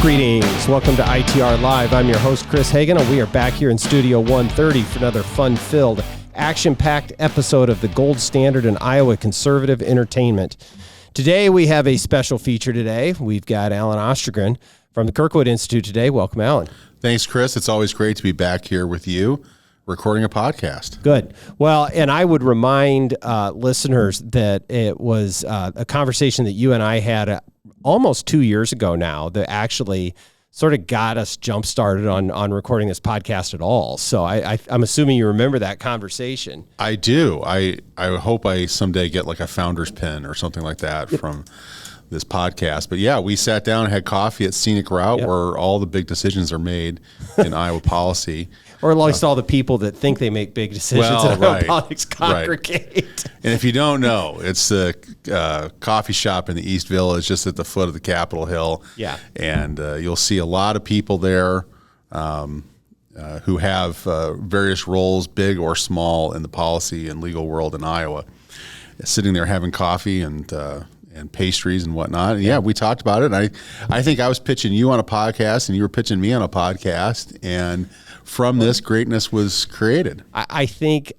Greetings. Welcome to ITR Live. I'm your host, Chris Hagan, and we are back here in Studio 130 for another fun-filled, action-packed episode of the gold standard in Iowa conservative entertainment. Today, we have a special feature today. We've got Alan Ostergren from the Kirkwood Institute today. Welcome, Alan. Thanks, Chris. It's always great to be back here with you recording a podcast. Good. Well, and I would remind listeners that it was a conversation that you and I had almost 2 years ago now that actually sort of got us jump-started on recording this podcast at all. So I'm assuming you remember that conversation. I do. I hope I someday get like a founder's pin or something like that from this podcast. But yeah, we sat down and had coffee at Scenic Route where all the big decisions are made in Iowa policy. Or at least all the people that think they make big decisions in Iowa politics congregate. Right. And if you don't know, it's the coffee shop in the East Village, just at the foot of the Capitol Hill. Yeah. And you'll see a lot of people there who have various roles, big or small, in the policy and legal world in Iowa, sitting there having coffee and pastries and whatnot. And yeah, we talked about it. And I think I was pitching you on a podcast and you were pitching me on a podcast. And from this, greatness was created. I think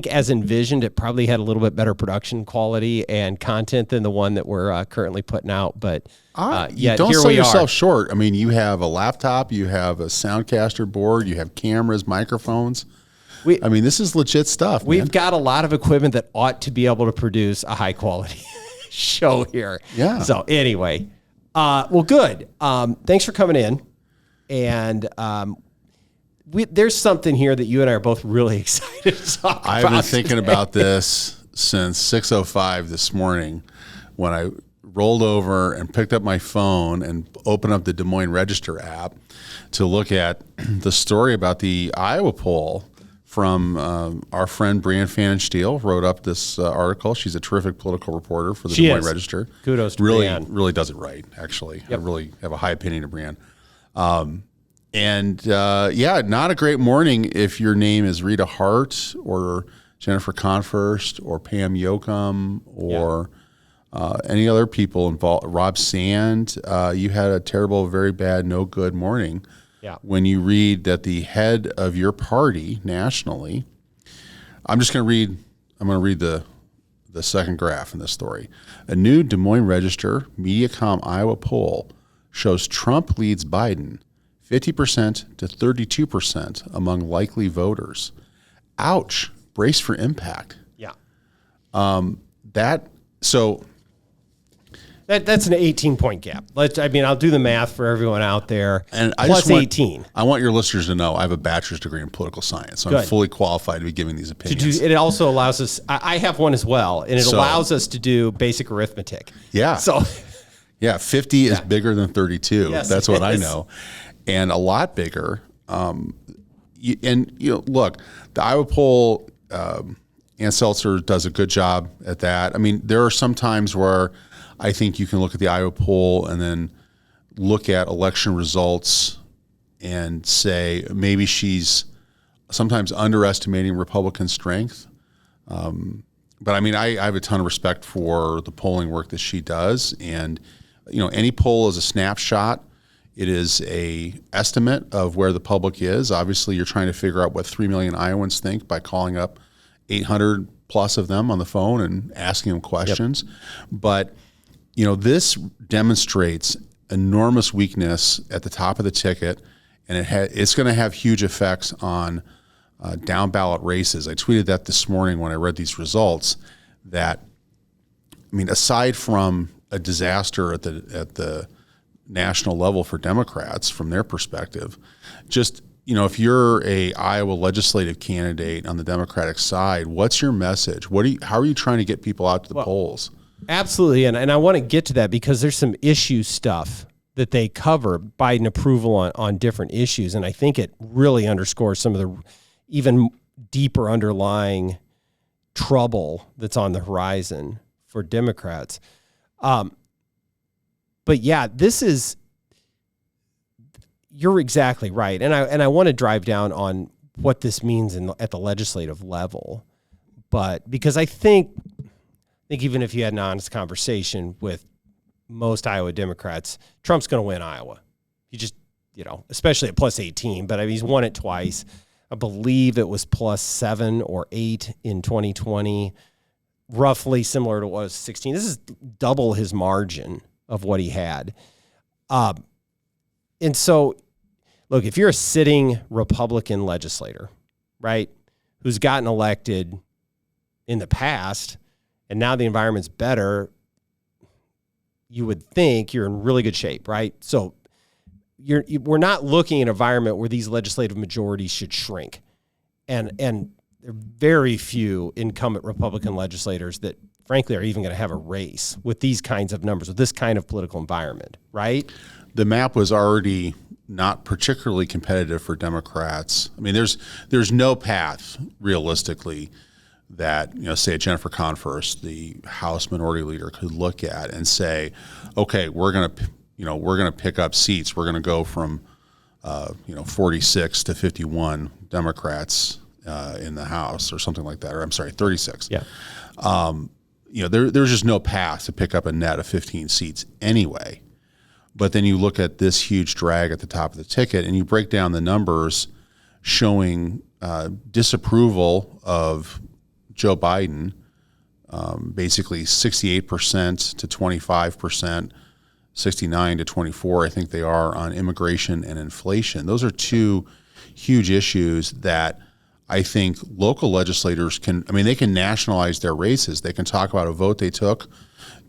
as envisioned, it probably had a little bit better production quality and content than the one that we're currently putting out. But you don't sell yourself short. I mean, you have a laptop, you have a Soundcaster board, you have cameras, microphones. This is legit stuff. We've got a lot of equipment that ought to be able to produce a high quality show here. Yeah. So anyway, well, good. Thanks for coming in. And there's something here that you and I are both really excited to talk about. I've been thinking about this since 6:05 this morning when I rolled over and picked up my phone and opened up the Des Moines Register app to look at the story about the Iowa poll from our friend Brianne Fannin-Steele. Wrote up this article. She's a terrific political reporter for the Des Moines Register. Kudos to Brianne. Brianne. Really does it right, actually. Yep. I really have a high opinion of Brianne. Not a great morning if your name is Rita Hart or Jennifer Confirst or Pam Yoakum or any other people involved. Rob Sand. You had a terrible, very bad, no good morning. Yeah. When you read that the head of your party nationally, I'm going to read the second graph in this story. A new Des Moines Register Mediacom Iowa poll shows Trump leads Biden 50% to 32% among likely voters. Ouch. Brace for impact. Yeah. That's an 18-point gap. I'll do the math for everyone out there. And plus 18. I want your listeners to know I have a bachelor's degree in political science, so I'm fully qualified to be giving these opinions. It also allows us, I have one as well, and it allows us to do basic arithmetic. Yeah. So, 50 is bigger than 32. Yes, that's what I know. And a lot bigger. Look, the Iowa poll, Ann Seltzer does a good job at that. I mean, there are some times where I think you can look at the Iowa poll and then look at election results and say maybe she's sometimes underestimating Republican strength. But I have a ton of respect for the polling work that she does. And, any poll is a snapshot. It is a estimate of where the public is. Obviously, you're trying to figure out what 3 million Iowans think by calling up 800 plus of them on the phone and asking them questions. Yep. But, this demonstrates enormous weakness at the top of the ticket, and it's going to have huge effects on down ballot races. I tweeted that this morning when I read these results that, aside from a disaster at the national level for Democrats from their perspective, just, if you're a Iowa legislative candidate on the Democratic side, what's your message? How are you trying to get people out to the polls? Absolutely. And I want to get to that because there's some issue stuff that they cover, Biden approval on different issues. And I think it really underscores some of the even deeper underlying trouble that's on the horizon for Democrats. But yeah, you're exactly right. And I want to drive down on what this means at the legislative level. But because I think even if you had an honest conversation with most Iowa Democrats, Trump's going to win Iowa. He just, especially at plus 18, but I mean, he's won it twice. I believe it was plus 7 or 8 in 2020, roughly similar to what was 16. This is double his margin of what he had. And so, look, if you're a sitting Republican legislator, right, who's gotten elected in the past, and now the environment's better, you would think you're in really good shape, right? So we're not looking at an environment where these legislative majorities should shrink. And there are very few incumbent Republican legislators that, frankly, are even going to have a race with these kinds of numbers, with this kind of political environment, right? The map was already not particularly competitive for Democrats. I mean, there's no path realistically that, say Jennifer Converse, the House Minority Leader, could look at and say, okay, we're going to pick up seats. We're going to go from 46 to 51 Democrats in the House or something like that. Or I'm sorry, 36. Yeah. There's just no path to pick up a net of 15 seats anyway. But then you look at this huge drag at the top of the ticket and you break down the numbers showing disapproval of Joe Biden, basically 68% to 25%, 69 to 24, I think they are, on immigration and inflation. Those are two huge issues that I think local legislators they can nationalize their races. They can talk about a vote they took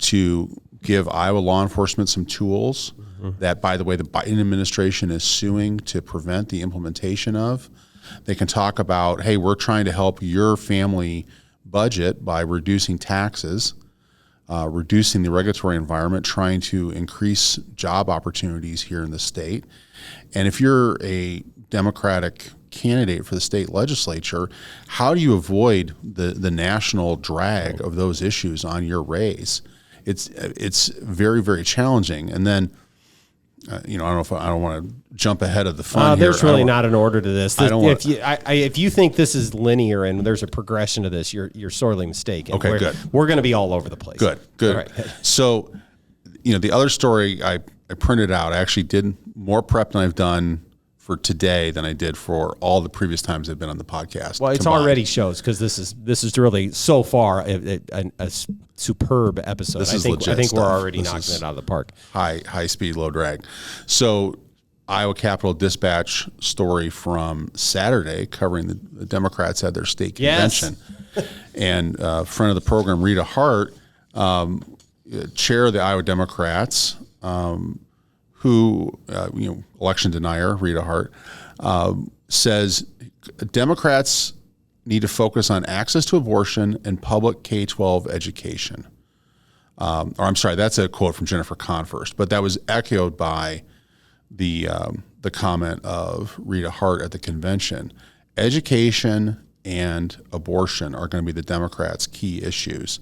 to give Iowa law enforcement some tools that, by the way, the Biden administration is suing to prevent the implementation of. They can talk about, hey, we're trying to help your family budget by reducing taxes, reducing the regulatory environment, trying to increase job opportunities here in the state. And if you're a Democratic candidate for the state legislature, how do you avoid the national drag of those issues on your race? It's very, very challenging. And then, I don't want to jump ahead of the fun here. There's really not an order to this. If you think this is linear and there's a progression to this, you're sorely mistaken. Okay, good. We're going to be all over the place. Good. All right. So, the other story I printed out, I actually did more prep than I've done for today than I did for all the previous times I've been on the podcast. Well, it's combined. already shows because this is really so far a superb episode. This is I legit think we're stuff. already knocking it out of the park. High speed, low drag. So, Iowa Capitol Dispatch story from Saturday covering the Democrats had their state convention. Yes. And friend of the program, Rita Hart, chair of the Iowa Democrats, who, election denier, Rita Hart, says Democrats need to focus on access to abortion and public K-12 education. That's a quote from Jennifer Converse, but that was echoed by the comment of Rita Hart at the convention. Education and abortion are going to be the Democrats' key issues.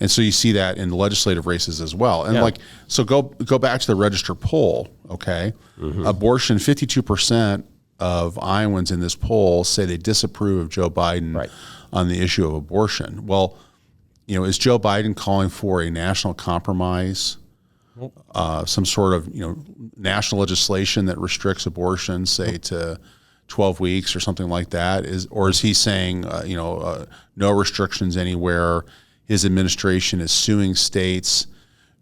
And so you see that in the legislative races as well. And go back to the Register poll, okay? Mm-hmm. Abortion, 52% of Iowans in this poll say they disapprove of Joe Biden on the issue of abortion. Well, is Joe Biden calling for a national compromise, some sort of, national legislation that restricts abortion, say, to 12 weeks or something like that? Or is he saying, no restrictions anywhere? His administration is suing states,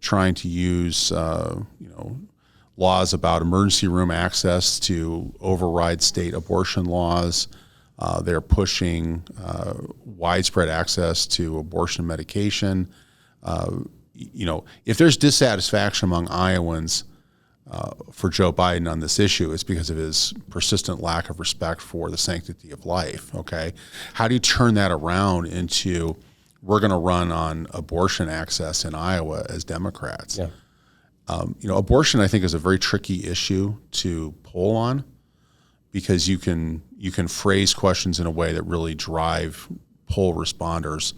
trying to use, laws about emergency room access to override state abortion laws. They're pushing widespread access to abortion medication. If there's dissatisfaction among Iowans for Joe Biden on this issue, it's because of his persistent lack of respect for the sanctity of life, okay? How do you turn that around into we're going to run on abortion access in Iowa as Democrats? Yeah. Abortion, I think, is a very tricky issue to poll on because you can phrase questions in a way that really drive poll responders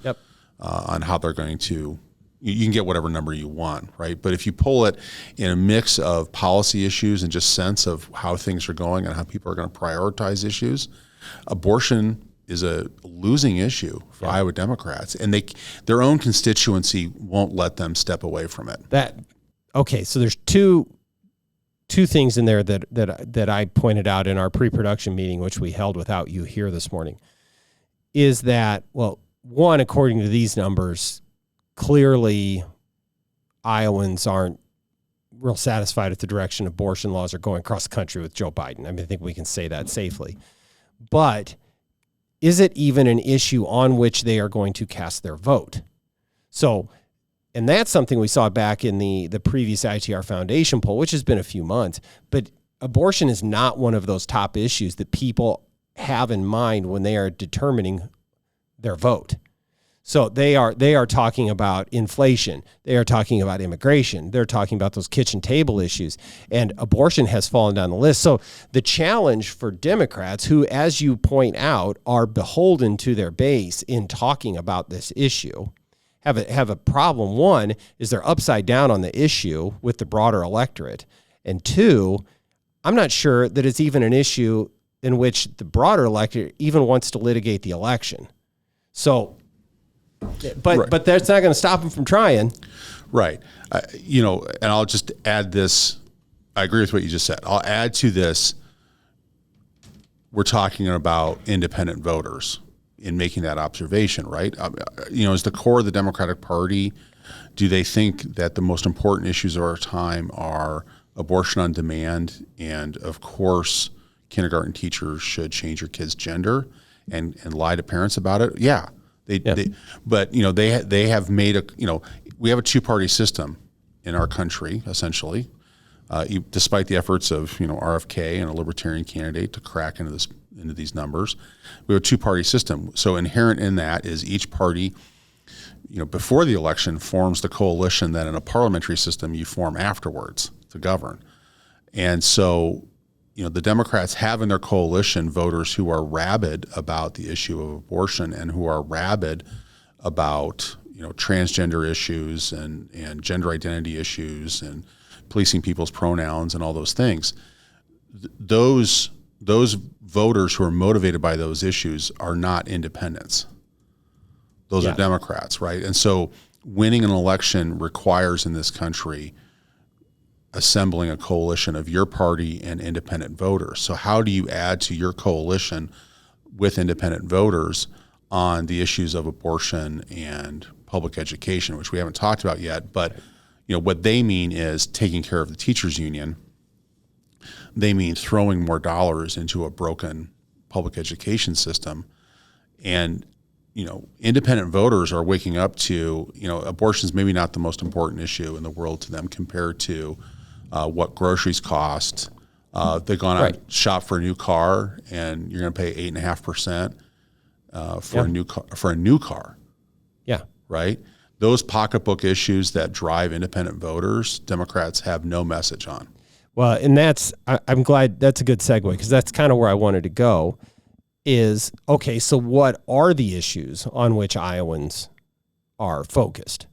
on how they're going to. You can get whatever number you want, right? But if you poll it in a mix of policy issues and just sense of how things are going and how people are going to prioritize issues, abortion is a losing issue for Iowa Democrats, and their own constituency won't let them step away from it. Okay, so there's two two things in there that I pointed out in our pre-production meeting, which we held without you here this morning, is that, well, one, according to these numbers, clearly Iowans aren't real satisfied with the direction abortion laws are going across the country with Joe Biden. I mean, I think we can say that safely. But is it even an issue on which they are going to cast their vote? So, and that's something we saw back in the previous ITR Foundation poll, which has been a few months. But abortion is not one of those top issues that people have in mind when they are determining their vote. So they are talking about inflation. They are talking about immigration. They're talking about those kitchen table issues. And abortion has fallen down the list. So the challenge for Democrats, who, as you point out, are beholden to their base in talking about this issue, have a problem. One is they're upside down on the issue with the broader electorate. And two, I'm not sure that it's even an issue in which the broader electorate even wants to litigate the election. So, but that's not going to stop them from trying. Right. And I'll just add this. I agree with what you just said. I'll add to this. We're talking about independent voters in making that observation, right? As the core of the Democratic Party, do they think that the most important issues of our time are abortion on demand and, of course, kindergarten teachers should change your kid's gender and lie to parents about it? Yeah. They have made we have a two-party system in our country, essentially, despite the efforts of, RFK and a libertarian candidate to crack into these numbers. We have a two-party system. So inherent in that is each party, before the election forms the coalition that in a parliamentary system you form afterwards to govern. And so, the Democrats have in their coalition voters who are rabid about the issue of abortion and who are rabid about, transgender issues and gender identity issues and policing people's pronouns and all those things. Those voters who are motivated by those issues are not independents. Those are Democrats, right? And so winning an election requires in this country assembling a coalition of your party and independent voters. So how do you add to your coalition with independent voters on the issues of abortion and public education, which we haven't talked about yet, but what they mean is taking care of the teachers union. They mean throwing more dollars into a broken public education system. And, independent voters are waking up to, abortion is maybe not the most important issue in the world to them compared to what groceries cost. They've gone out and shop for a new car, and you're going to pay 8.5% for a new car. Yeah. Right. Those pocketbook issues that drive independent voters, Democrats have no message on. Well, and I'm glad that's a good segue, because that's kind of where I wanted to go is, okay, so what are the issues on which Iowans are focused?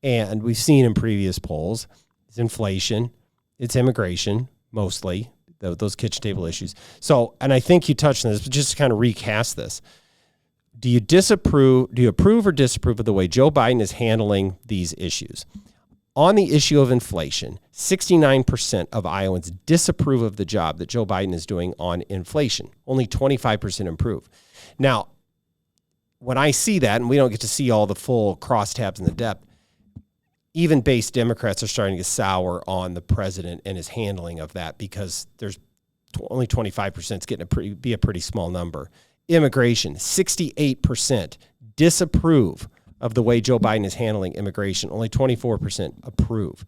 And we've seen in previous polls, it's inflation, it's immigration, mostly, those kitchen table issues. So, and I think you touched on this, but just to kind of recast this, do you approve or disapprove of the way Joe Biden is handling these issues? On the issue of inflation, 69% of Iowans disapprove of the job that Joe Biden is doing on inflation. Only 25% approve. Now, when I see that, and we don't get to see all the full crosstabs in the depth, even base Democrats are starting to sour on the president and his handling of that, because there's only 25% is getting be a pretty small number. Immigration, 68% disapprove of the way Joe Biden is handling immigration. Only 24% approve.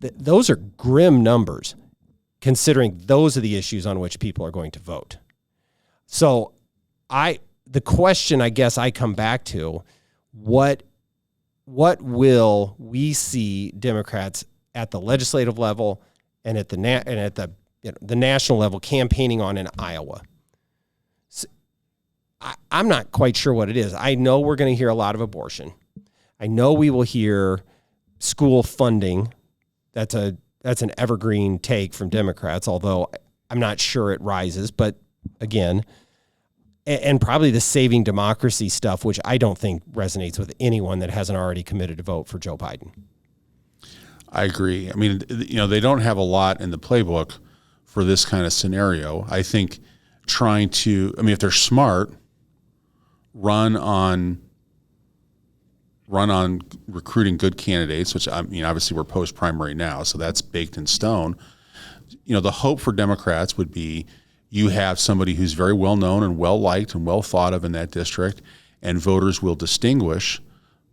Those are grim numbers, considering those are the issues on which people are going to vote. So the question I guess I come back to, what will we see Democrats at the legislative level and at the national level campaigning on in Iowa? I'm not quite sure what it is. I know we're going to hear a lot of abortion. I know we will hear school funding. That's an evergreen take from Democrats, although I'm not sure it rises. But again, and probably the saving democracy stuff, which I don't think resonates with anyone that hasn't already committed to vote for Joe Biden. I agree. I mean, they don't have a lot in the playbook for this kind of scenario. I think if they're smart, run on recruiting good candidates, which obviously we're post-primary now, so that's baked in stone. The hope for Democrats would be you have somebody who's very well known and well liked and well thought of in that district, and voters will distinguish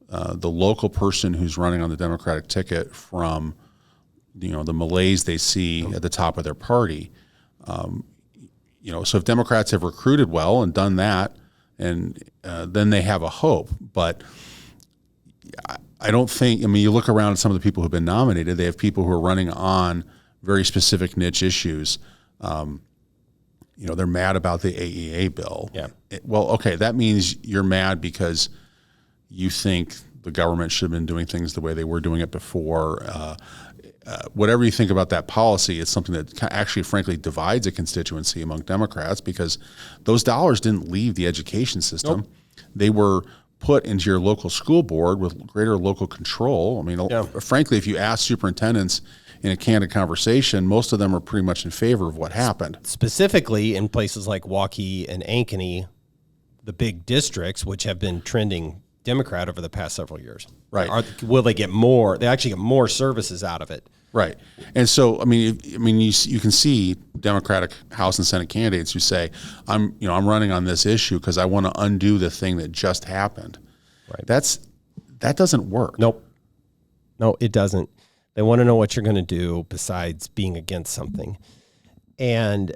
the local person who's running on the Democratic ticket from the malaise they see at the top of their party. So if Democrats have recruited well and done that, and then they have a hope. But I don't think, you look around at some of the people who've been nominated, they have people who are running on very specific niche issues. They're mad about the AEA bill. Yeah. Okay, that means you're mad because you think the government should have been doing things the way they were doing it before. Whatever you think about that policy, it's something that actually, frankly, divides a constituency among Democrats because those dollars didn't leave the education system. Nope. They were put into your local school board with greater local control. Frankly, if you ask superintendents in a candid conversation, most of them are pretty much in favor of what happened. Specifically in places like Waukee and Ankeny, the big districts, which have been trending Democrat over the past several years. Right. Will they get more? They actually get more services out of it. Right. And so, you can see Democratic House and Senate candidates who say, I'm running on this issue because I want to undo the thing that just happened. Right. That doesn't work. Nope. No, it doesn't. They want to know what you're going to do besides being against something. And,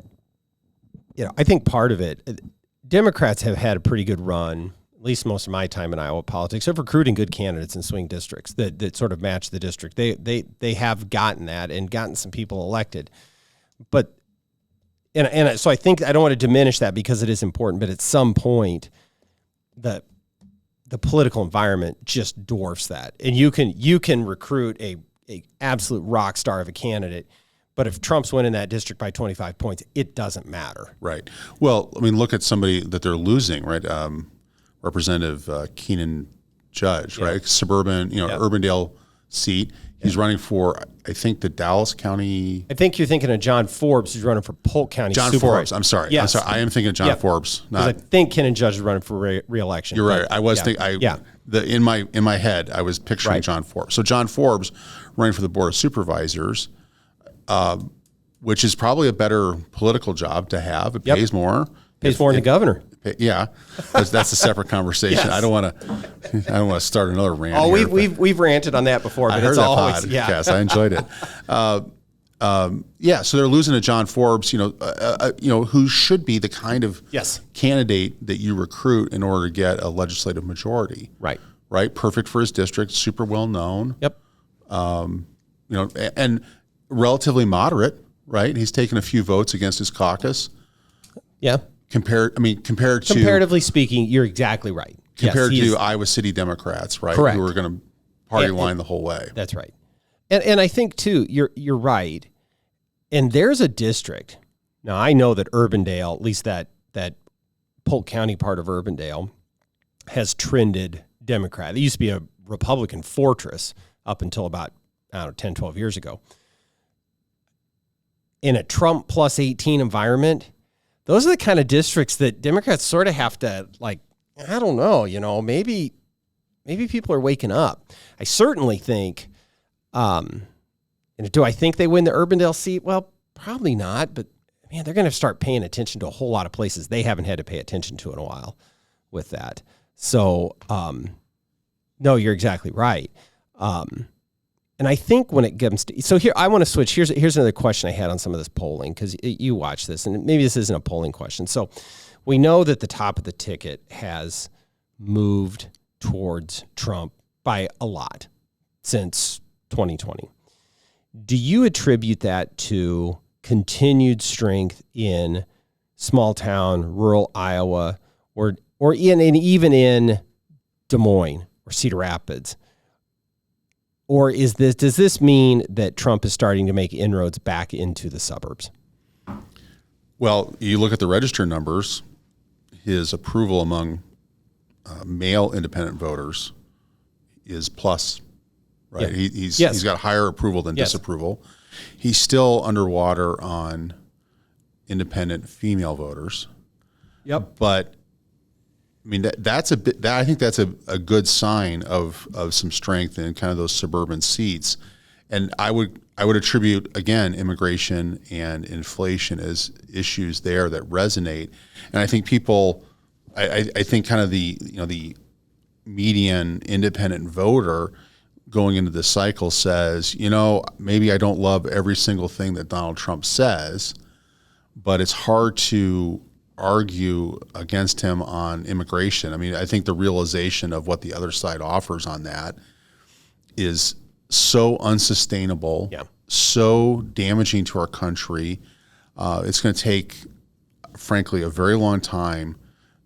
I think part of it, Democrats have had a pretty good run, at least most of my time in Iowa politics, of recruiting good candidates in swing districts that sort of match the district. They have gotten that and gotten some people elected. But, so I think I don't want to diminish that because it is important, but at some point, the political environment just dwarfs that. And you can recruit a absolute rock star of a candidate, but if Trump's winning that district by 25 points, it doesn't matter. Right. Well, look at somebody that they're losing, right? Representative Keenan Judge, right? Suburban, Urbandale seat. He's running for, I think, the Dallas County. I think you're thinking of John Forbes, who's running for Polk County. John Forbes. I'm sorry. Yes. I am thinking of John Forbes. Because I think Keenan Judge is running for re-election. You're right. I was thinking. In my head, I was picturing John Forbes. So John Forbes running for the Board of Supervisors, which is probably a better political job to have. It pays more. Pays more than the governor. Yeah, that's a separate conversation. Yes. I don't want to start another rant. Oh, we've ranted on that before, but I heard it's that always podcast. I enjoyed it. So they're losing to John Forbes, who should be the kind of candidate that you recruit in order to get a legislative majority. Right. Right. Perfect for his district. Super well known. Yep. And relatively moderate. Right. He's taken a few votes against his caucus. Yeah. Comparatively speaking, you're exactly right. Compared to Iowa City Democrats, right? Correct. Who are going to party line the whole way. That's right. And I think too, you're right. And there's a district. Now I know that Urbandale, at least that Polk County part of Urbandale, has trended Democrat. It used to be a Republican fortress up until about 10, 12 years ago. In a Trump plus 18 environment, those are the kind of districts that Democrats sort of have to, I don't know, maybe people are waking up. I certainly think, and do I think they win the Urbandale seat? Well, probably not, but man, they're going to start paying attention to a whole lot of places they haven't had to pay attention to in a while with that. So, no, you're exactly right. And I think when it comes to, so here, I want to switch. Here's another question I had on some of this polling, because you watch this, and maybe this isn't a polling question. So we know that the top of the ticket has moved towards Trump by a lot since 2020. Do you attribute that to continued strength in small town, rural Iowa, or even in Des Moines or Cedar Rapids? Or does this mean that Trump is starting to make inroads back into the suburbs? Well, you look at the register numbers, his approval among male independent voters is plus right? Yeah. He's got higher approval than disapproval. He's still underwater on independent female voters. Yep. But I mean, that's a bit. I think that's a good sign of some strength in kind of those suburban seats, and I would attribute again immigration and inflation as issues there that resonate, and I think people, I think kind of the median independent voter going into this cycle says, maybe I don't love every single thing that Donald Trump says, but it's hard to argue against him on immigration. I mean, I think the realization of what the other side offers on that is so unsustainable, so damaging to our country. It's going to take, frankly, a very long time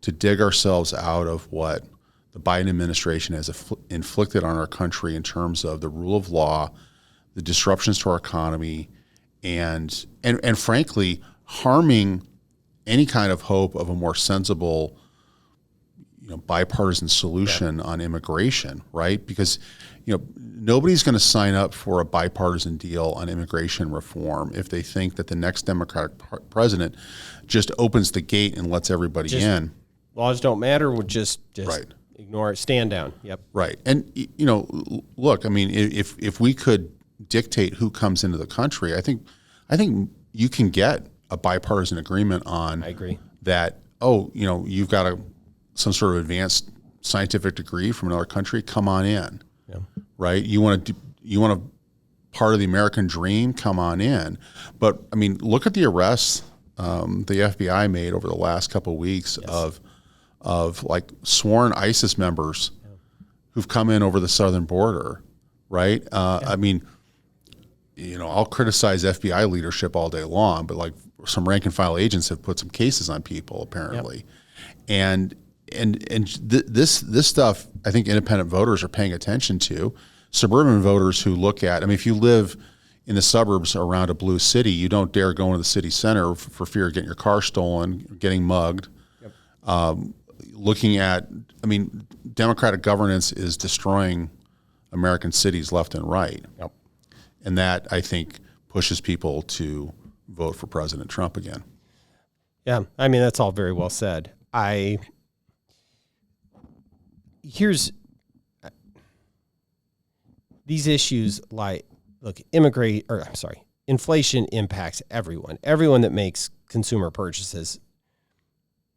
to dig ourselves out of what the Biden administration has inflicted on our country in terms of the rule of law, the disruptions to our economy, and frankly, harming any kind of hope of a more sensible, bipartisan solution on immigration, right? Because, nobody's going to sign up for a bipartisan deal on immigration reform if they think that the next Democratic president just opens the gate and lets everybody in. Laws don't matter. We'll just right. Ignore it. Stand down. Yep. Right. And, look, I mean, if we could dictate who comes into the country, I think you can get a bipartisan agreement on. I agree. That, you've got some sort of advanced scientific degree from another country, come on in. Yeah. Right? You want a part of the American dream, come on in. But I mean, look at the arrests the FBI made over the last couple of weeks of like sworn ISIS members who've come in over the southern border, right? I mean, I'll criticize FBI leadership all day long, but like some rank and file agents have put some cases on people apparently. And this stuff, I think independent voters are paying attention to. Suburban voters who look at, I mean, if you live in the suburbs around a blue city, you don't dare go into the city center for fear of getting your car stolen, getting mugged. Looking at, I mean, democratic governance is destroying American cities left and right. Yep. And that, I think, pushes people to vote for President Trump again. Yeah, I mean, that's all very well said. These issues like, look, inflation impacts everyone. Everyone that makes consumer purchases,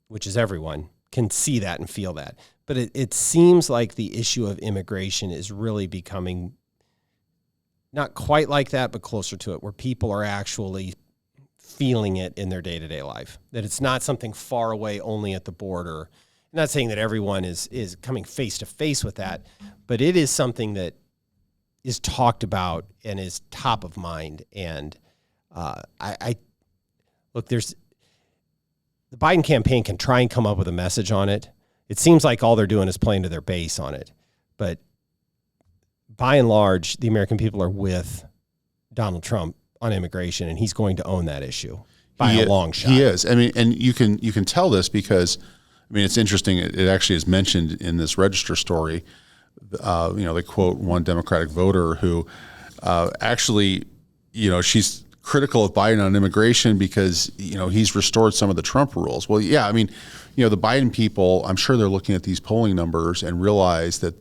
which is everyone, can see that and feel that. But it seems like the issue of immigration is really becoming not quite like that, but closer to it, where people are actually feeling it in their day-to-day life, that it's not something far away only at the border. I'm not saying that everyone is coming face-to-face with that, but it is something that is talked about and is top of mind. And I look, the Biden campaign can try and come up with a message on it. It seems like all they're doing is playing to their base on it. But by and large, the American people are with Donald Trump on immigration, and he's going to own that issue by a long shot. He is. I mean, and you can tell this because, I mean, it's interesting. It actually is mentioned in this Register story. They quote one Democratic voter who actually, she's critical of Biden on immigration because, he's restored some of the Trump rules. Well, yeah, I mean, the Biden people, I'm sure they're looking at these polling numbers and realize that,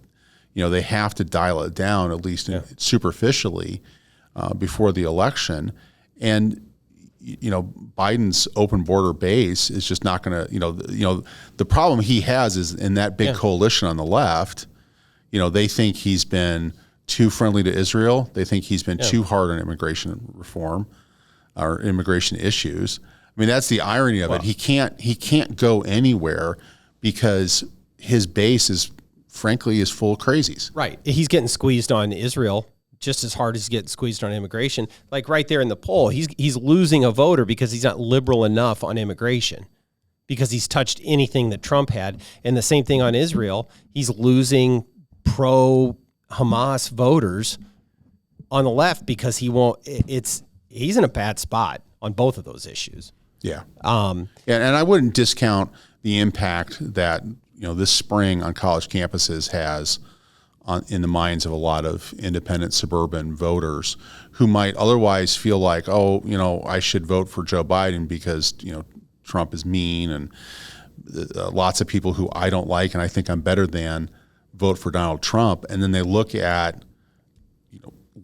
they have to dial it down, at least superficially, before the election. And, Biden's open border base is just not going to, the problem he has is in that big coalition on the left, they think he's been too friendly to Israel. They think he's been too hard on immigration reform or immigration issues. I mean, that's the irony of it. He can't go anywhere because his base is frankly full of crazies. Right. He's getting squeezed on Israel just as hard as he's getting squeezed on immigration. Like right there in the poll, he's losing a voter because he's not liberal enough on immigration, because he's touched anything that Trump had. And the same thing on Israel. He's losing pro-Hamas voters on the left because he's in a bad spot on both of those issues. Yeah. And I wouldn't discount the impact that, this spring on college campuses has in the minds of a lot of independent suburban voters who might otherwise feel like, oh, I should vote for Joe Biden because, Trump is mean, and lots of people who I don't like and I think I'm better than vote for Donald Trump. And then they look at,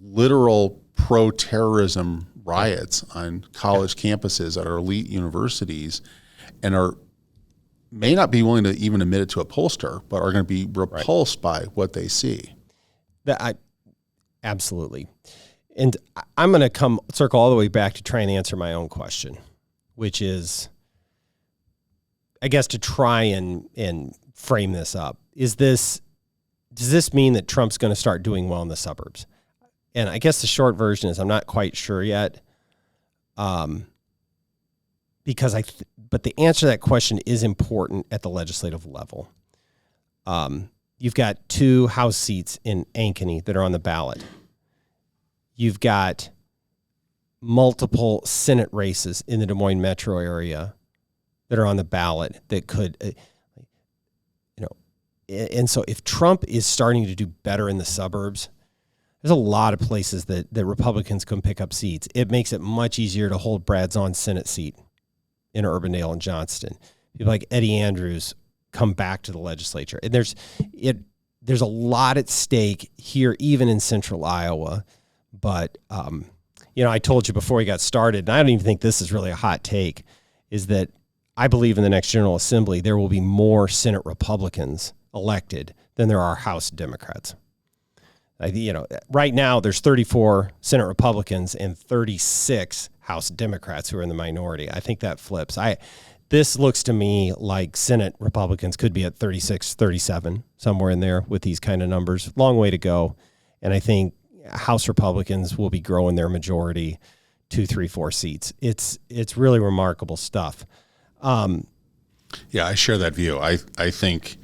literal pro-terrorism riots on college campuses at our elite universities and may not be willing to even admit it to a pollster, but are going to be repulsed by what they see. Absolutely. And I'm going to circle all the way back to try and answer my own question, which is, I guess, to try and frame this up. Does this mean that Trump's going to start doing well in the suburbs? And I guess the short version is I'm not quite sure yet. But the answer to that question is important at the legislative level. You've got 2 House seats in Ankeny that are on the ballot. You've got multiple Senate races in the Des Moines metro area that are on the ballot that could, and so if Trump is starting to do better in the suburbs, there's a lot of places that Republicans can pick up seats. It makes it much easier to hold Brad Zahn's Senate seat in Urbandale and Johnston. People like Eddie Andrews come back to the legislature. And there's a lot at stake here, even in central Iowa. But, I told you before we got started, and I don't even think this is really a hot take, is that I believe in the next General Assembly, there will be more Senate Republicans elected than there are House Democrats. Right now there's 34 Senate Republicans and 36 House Democrats who are in the minority. I think that flips. This looks to me like Senate Republicans could be at 36, 37, somewhere in there with these kind of numbers. Long way to go. And I think House Republicans will be growing their majority 2, 3, 4 seats. It's really remarkable stuff. Yeah, I share that view. I think,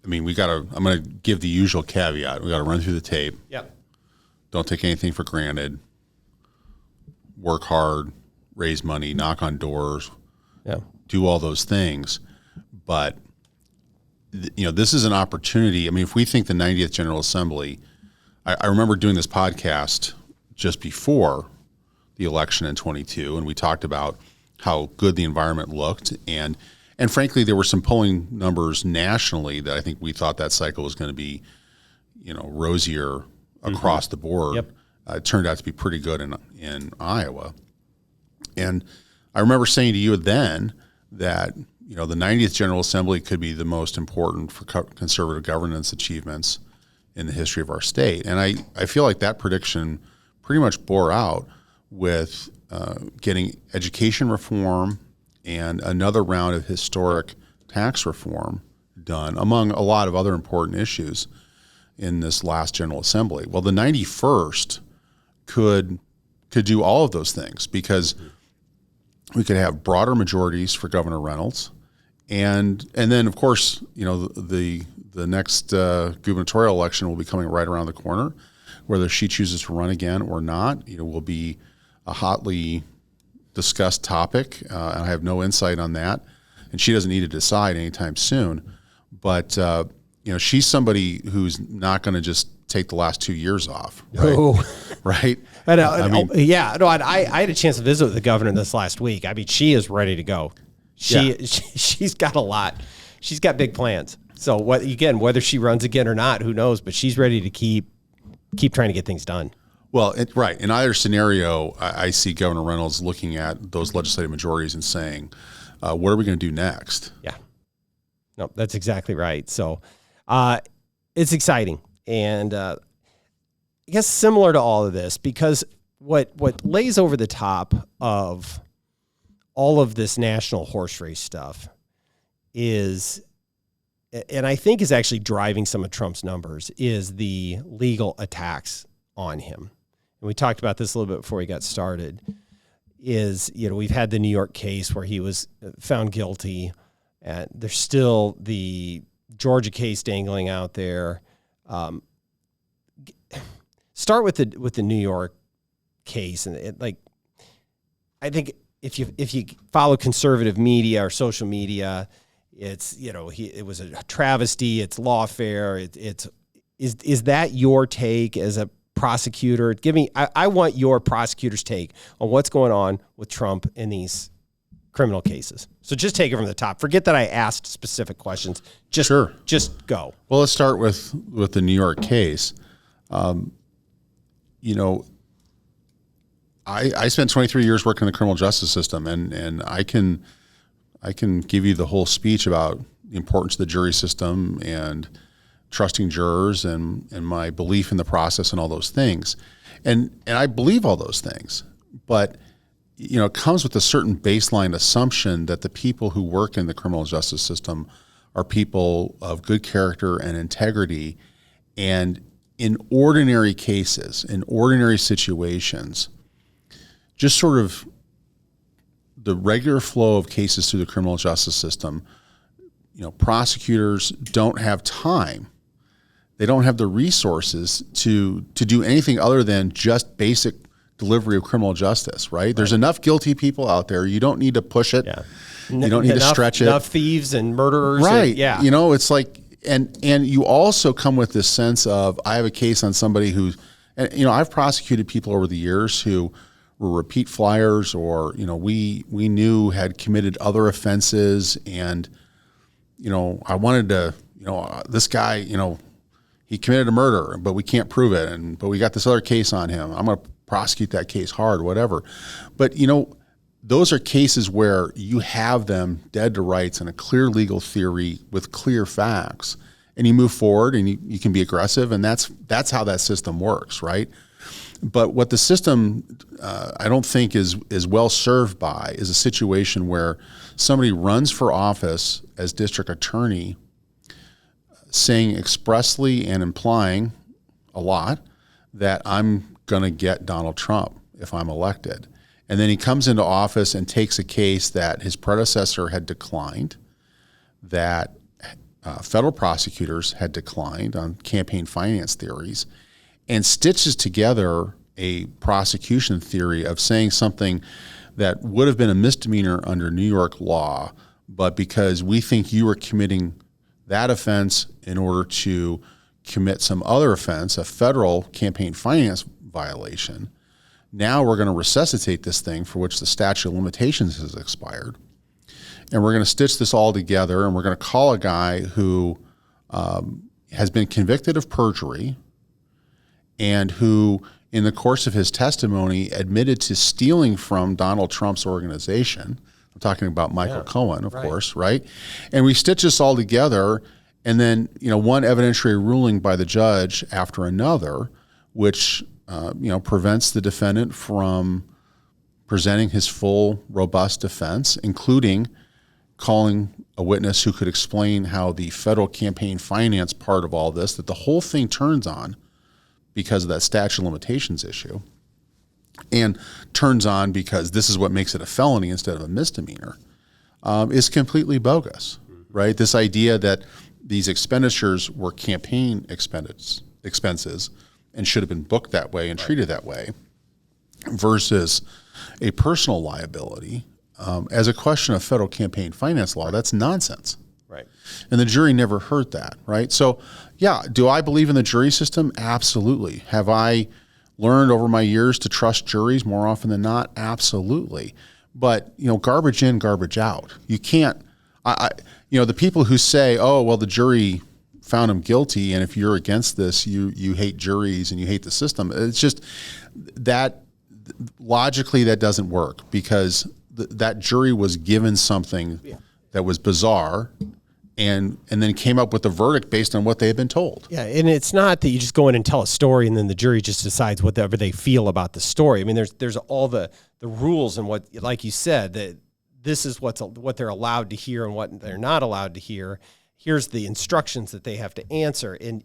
I'm going to give the usual caveat. We got to run through the tape. Yep. Don't take anything for granted. Work hard, raise money, knock on doors. Yeah. Do all those things. But, this is an opportunity. If we think the 90th General Assembly, I remember doing this podcast just before the election in 22, and we talked about how good the environment looked. And frankly, there were some polling numbers nationally that I think we thought that cycle was going to be, rosier across the board. Yep. It turned out to be pretty good in Iowa. And I remember saying to you then that, the 90th General Assembly could be the most important for conservative governance achievements in the history of our state. And I feel like that prediction pretty much bore out with getting education reform and another round of historic tax reform done, among a lot of other important issues in this last General Assembly. Well, the 91st could do all of those things because we could have broader majorities for Governor Reynolds, and then of course the next gubernatorial election will be coming right around the corner. Whether she chooses to run again or not, will be a hotly discussed topic, and I have no insight on that, and she doesn't need to decide anytime soon. But she's somebody who's not going to just take the last 2 years off, right? Oh. Right? I had a chance to visit with the governor this last week. She is ready to go. She's got a lot. She's got big plans. So whether she runs again or not, who knows? But she's ready to keep trying to get things done. Well, right. In either scenario, I see Governor Reynolds looking at those legislative majorities and saying, what are we going to do next? Yeah. No, that's exactly right. So it's exciting. And I guess similar to all of this, because what lays over the top of all of this national horse race stuff is, and I think is actually driving some of Trump's numbers, is the legal attacks on him. And we talked about this a little bit before we got started, is, we've had the New York case where he was found guilty, and there's still the Georgia case dangling out there. Start with the New York case, and I think if you follow conservative media or social media, it's it was a travesty. It's lawfare. It's Is that your take as a prosecutor? I want your prosecutor's take on what's going on with Trump in these criminal cases. So just take it from the top. Forget that I asked specific questions. Just go. Well, let's start with the New York case. I spent 23 years working in the criminal justice system, and I can give you the whole speech about the importance of the jury system and trusting jurors and my belief in the process and all those things. And I believe all those things. But it comes with a certain baseline assumption that the people who work in the criminal justice system are people of good character and integrity. And in ordinary cases, in ordinary situations, just sort of the regular flow of cases through the criminal justice system, prosecutors don't have time. They don't have the resources to do anything other than just basic delivery of criminal justice, right? There's enough guilty people out there. You don't need to push it. Yeah. You don't need to stretch it. Enough thieves and murderers. Right. It's like, and you also come with this sense of, I have a case on somebody who's, and I've prosecuted people over the years who were repeat flyers or, we knew had committed other offenses. And, I wanted to, this guy, he committed a murder, but we can't prove it. But we got this other case on him. I'm going to prosecute that case hard, whatever. But, those are cases where you have them dead to rights and a clear legal theory with clear facts, and you move forward and you can be aggressive. And that's how that system works, right? But what the system, I don't think is well served by is a situation where somebody runs for office as district attorney, saying expressly and implying a lot that I'm going to get Donald Trump if I'm elected. And then he comes into office and takes a case that his predecessor had declined, that federal prosecutors had declined on campaign finance theories, and stitches together a prosecution theory of saying something that would have been a misdemeanor under New York law, but because we think you are committing that offense in order to commit some other offense, a federal campaign finance violation, now we're going to resuscitate this thing for which the statute of limitations has expired. And we're going to stitch this all together, and we're going to call a guy who has been convicted of perjury and who, in the course of his testimony, admitted to stealing from Donald Trump's organization. I'm talking about Michael Cohen, of course, right? And we stitch this all together, and then one evidentiary ruling by the judge after another, which prevents the defendant from presenting his full, robust defense, including calling a witness who could explain how the federal campaign finance part of all this, that the whole thing turns on because of that statute of limitations issue, and turns on because this is what makes it a felony instead of a misdemeanor, is completely bogus, right? This idea that these expenditures were campaign expenses and should have been booked that way and treated that way versus a personal liability as a question of federal campaign finance law, that's nonsense. Right. And the jury never heard that, right? So, yeah, do I believe in the jury system? Absolutely. Have I learned over my years to trust juries more often than not? Absolutely. But, garbage in, garbage out. You can't, the people who say, oh, well, the jury found him guilty, and if you're against this, you hate juries and you hate the system. It's just that logically that doesn't work because that jury was given something that was bizarre and then came up with a verdict based on what they had been told. Yeah, and it's not that you just go in and tell a story and then the jury just decides whatever they feel about the story. I mean, there's all the rules and what, like you said, that this is what they're allowed to hear and what they're not allowed to hear. Here's the instructions that they have to answer, and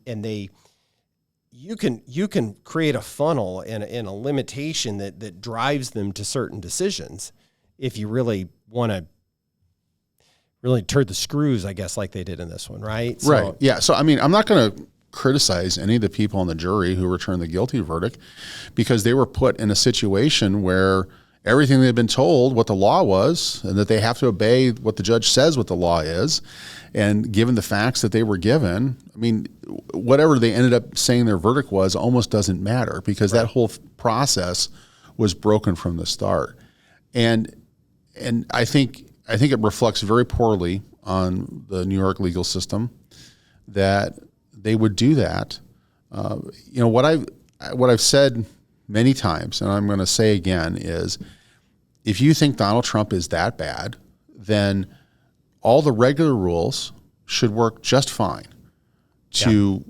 you can create a funnel and a limitation that drives them to certain decisions if you really want to really turn the screws, I guess, like they did in this one, right? So, right. Yeah. So, I mean, I'm not going to criticize any of the people on the jury who returned the guilty verdict because they were put in a situation where everything they've been told what the law was and that they have to obey what the judge says what the law is. And given the facts that they were given, I mean, whatever they ended up saying their verdict was almost doesn't matter because that whole process was broken from the start. And I think it reflects very poorly on the New York legal system that they would do that. What I've said many times, and I'm going to say again, is if you think Donald Trump is that bad, then all the regular rules should work just fine to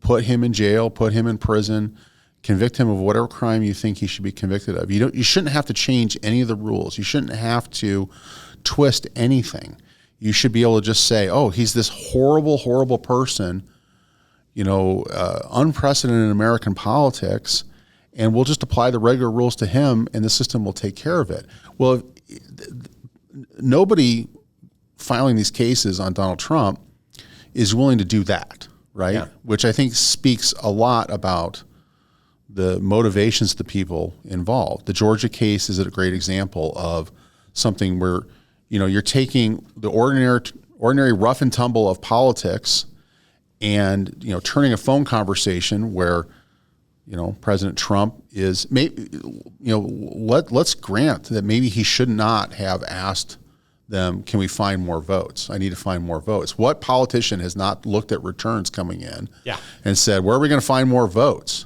put him in jail, put him in prison, convict him of whatever crime you think he should be convicted of. You shouldn't have to change any of the rules. You shouldn't have to twist anything. You should be able to just say, oh, he's this horrible, horrible person, unprecedented in American politics, and we'll just apply the regular rules to him and the system will take care of it. Well, nobody filing these cases on Donald Trump is willing to do that, right? Yeah. Which I think speaks a lot about the motivations of the people involved. The Georgia case is a great example of something where, you're taking the ordinary rough and tumble of politics and, turning a phone conversation where, President Trump is let's grant that maybe he should not have asked them, can we find more votes? I need to find more votes. What politician has not looked at returns coming in and said, where are we going to find more votes?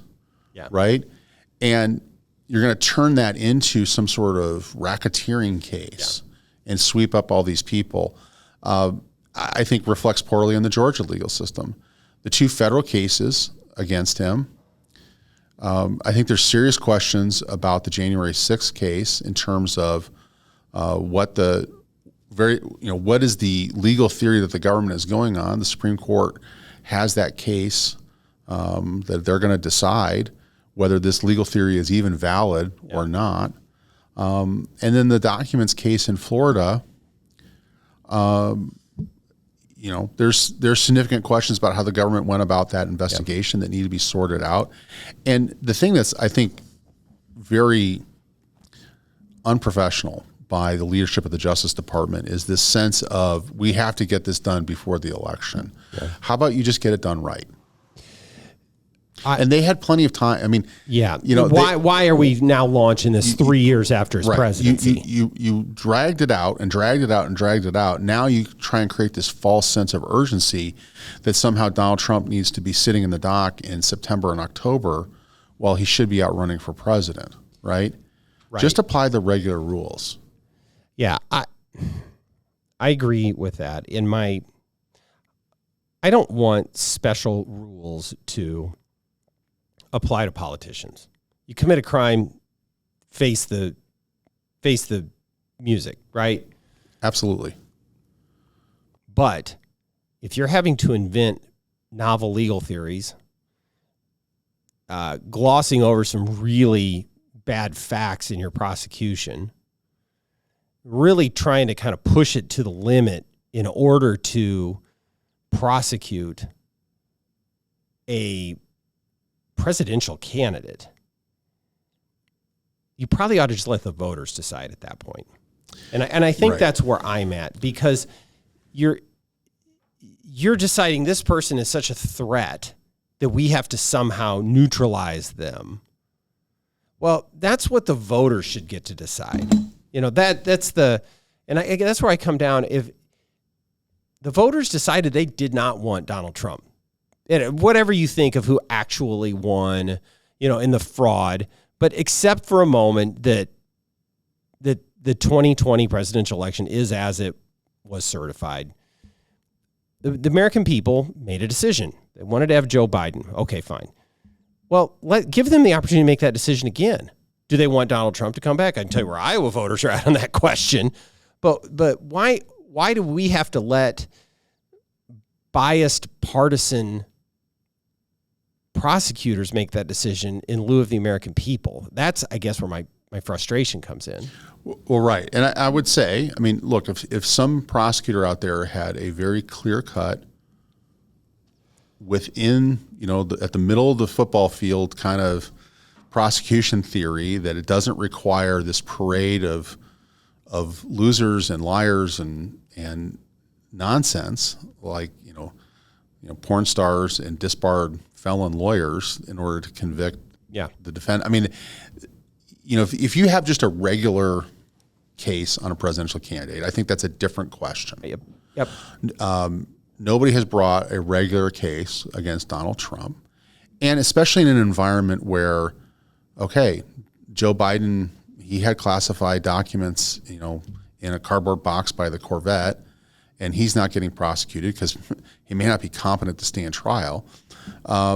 Yeah. Right. And you're going to turn that into some sort of racketeering case and sweep up all these people. I think reflects poorly on the Georgia legal system. The two federal cases against him, I think there's serious questions about the January 6th case in terms of what is the legal theory that the government is going on. The Supreme Court has that case that they're going to decide whether this legal theory is even valid or not. And then the documents case in Florida, there's significant questions about how the government went about that investigation that need to be sorted out. And the thing that's, I think, very unprofessional by the leadership of the Justice Department is this sense of we have to get this done before the election. Yeah. How about you just get it done right? And they had plenty of time. I mean, why are we now launching this 3 years after his presidency? You dragged it out and dragged it out and dragged it out. Now you try and create this false sense of urgency that somehow Donald Trump needs to be sitting in the dock in September and October while he should be out running for president, right? Just apply the regular rules. Yeah, I agree with that. I don't want special rules to apply to politicians. You commit a crime, face the music, right? Absolutely. But if you're having to invent novel legal theories, glossing over some really bad facts in your prosecution, really trying to kind of push it to the limit in order to prosecute a presidential candidate, you probably ought to just let the voters decide at that point. And I think that's where I'm at, because you're deciding this person is such a threat that we have to somehow neutralize them. Well, that's what the voters should get to decide. That's where I come down. If the voters decided they did not want Donald Trump, and whatever you think of who actually won, in the fraud, but except for a moment that the 2020 presidential election is as it was certified, the American people made a decision. They wanted to have Joe Biden. Okay, fine. Well, give them the opportunity to make that decision again. Do they want Donald Trump to come back? I can tell you where Iowa voters are at on that question. But why do we have to let biased partisan prosecutors make that decision in lieu of the American people? That's, I guess, where my frustration comes in. Well, right. And I would say, I mean, look, if some prosecutor out there had a very clear cut within, at the middle of the football field kind of prosecution theory that it doesn't require this parade of losers and liars and nonsense like porn stars and disbarred felon lawyers in order to convict the defendant. I mean, if you have just a regular case on a presidential candidate, I think that's a different question. Yep. Nobody has brought a regular case against Donald Trump, and especially in an environment where, okay, Joe Biden, he had classified documents, in a cardboard box by the Corvette, and he's not getting prosecuted because he may not be competent to stand trial.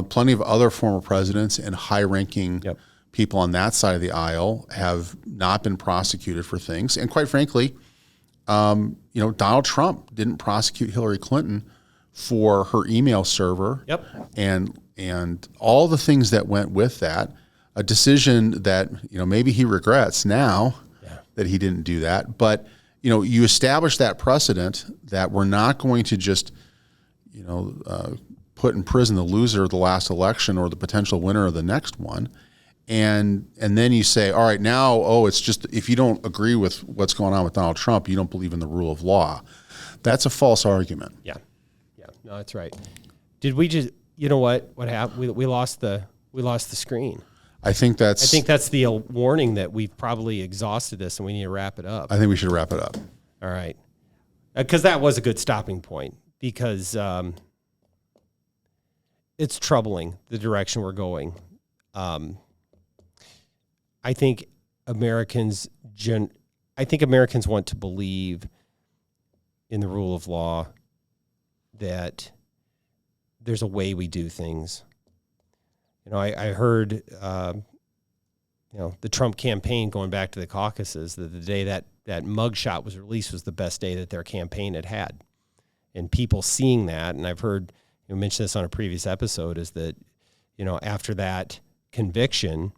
Plenty of other former presidents and high-ranking people on that side of the aisle have not been prosecuted for things. And quite frankly, Donald Trump didn't prosecute Hillary Clinton for her email server and all the things that went with that. A decision that maybe he regrets now that he didn't do that. But you establish that precedent that we're not going to just put in prison the loser of the last election or the potential winner of the next one. And then you say, all right, now, it's just if you don't agree with what's going on with Donald Trump, you don't believe in the rule of law. That's a false argument. Yeah. No, that's right. Did we just, what happened? We lost the screen. I think that's the warning that we've probably exhausted this and we need to wrap it up. I think we should wrap it up. All right. Because that was a good stopping point because it's troubling the direction we're going. I think Americans want to believe in the rule of law, that there's a way we do things. I heard, the Trump campaign going back to the caucuses, that the day that mugshot was released was the best day that their campaign had. And people seeing that, and I've heard you mention this on a previous episode, is that, after that conviction,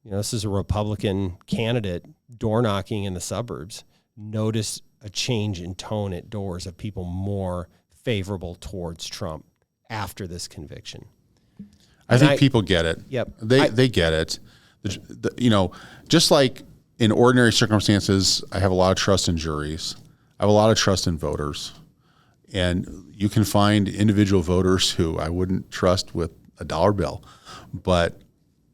this is a Republican candidate door knocking in the suburbs. Notice a change in tone at doors of people more favorable towards Trump after this conviction. I think people get it. Yep. They get it. Just like in ordinary circumstances, I have a lot of trust in juries. I have a lot of trust in voters. And you can find individual voters who I wouldn't trust with a dollar bill. But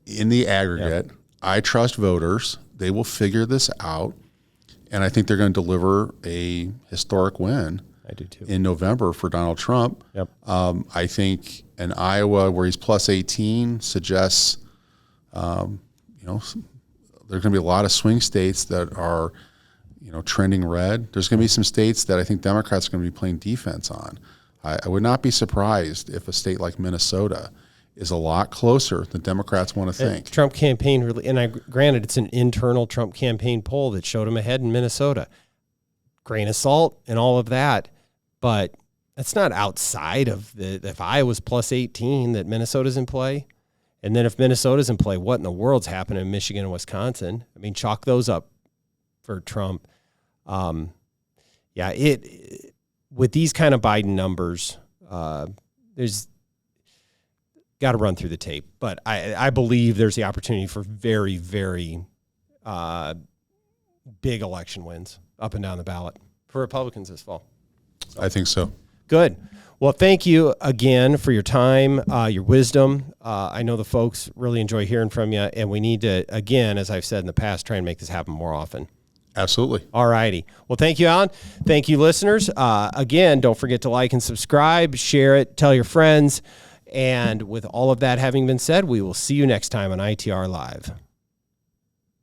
in the aggregate, I trust voters. They will figure this out. And I think they're going to deliver a historic win. I do too. In November for Donald Trump. Yep. I think in Iowa, where he's plus 18, suggests, there's going to be a lot of swing states that are, trending red. There's going to be some states that I think Democrats are going to be playing defense on. I would not be surprised if a state like Minnesota is a lot closer than Democrats want to think. Trump campaign, granted, it's an internal Trump campaign poll that showed him ahead in Minnesota. Grain of salt and all of that, but that's not outside of if Iowa's plus 18 that Minnesota's in play. And then if Minnesota's in play, what in the world's happening in Michigan and Wisconsin? I mean, chalk those up for Trump. With these kind of Biden numbers, there's got to run through the tape. But I believe there's the opportunity for very, very big election wins up and down the ballot for Republicans this fall. So, I think so. Good. Well, thank you again for your time, your wisdom. I know the folks really enjoy hearing from you, and we need to, again, as I've said in the past, try and make this happen more often. Absolutely. All righty. Well, thank you, Alan. Thank you, listeners. Again, don't forget to like and subscribe, share it, tell your friends. And with all of that having been said, we will see you next time on ITR Live.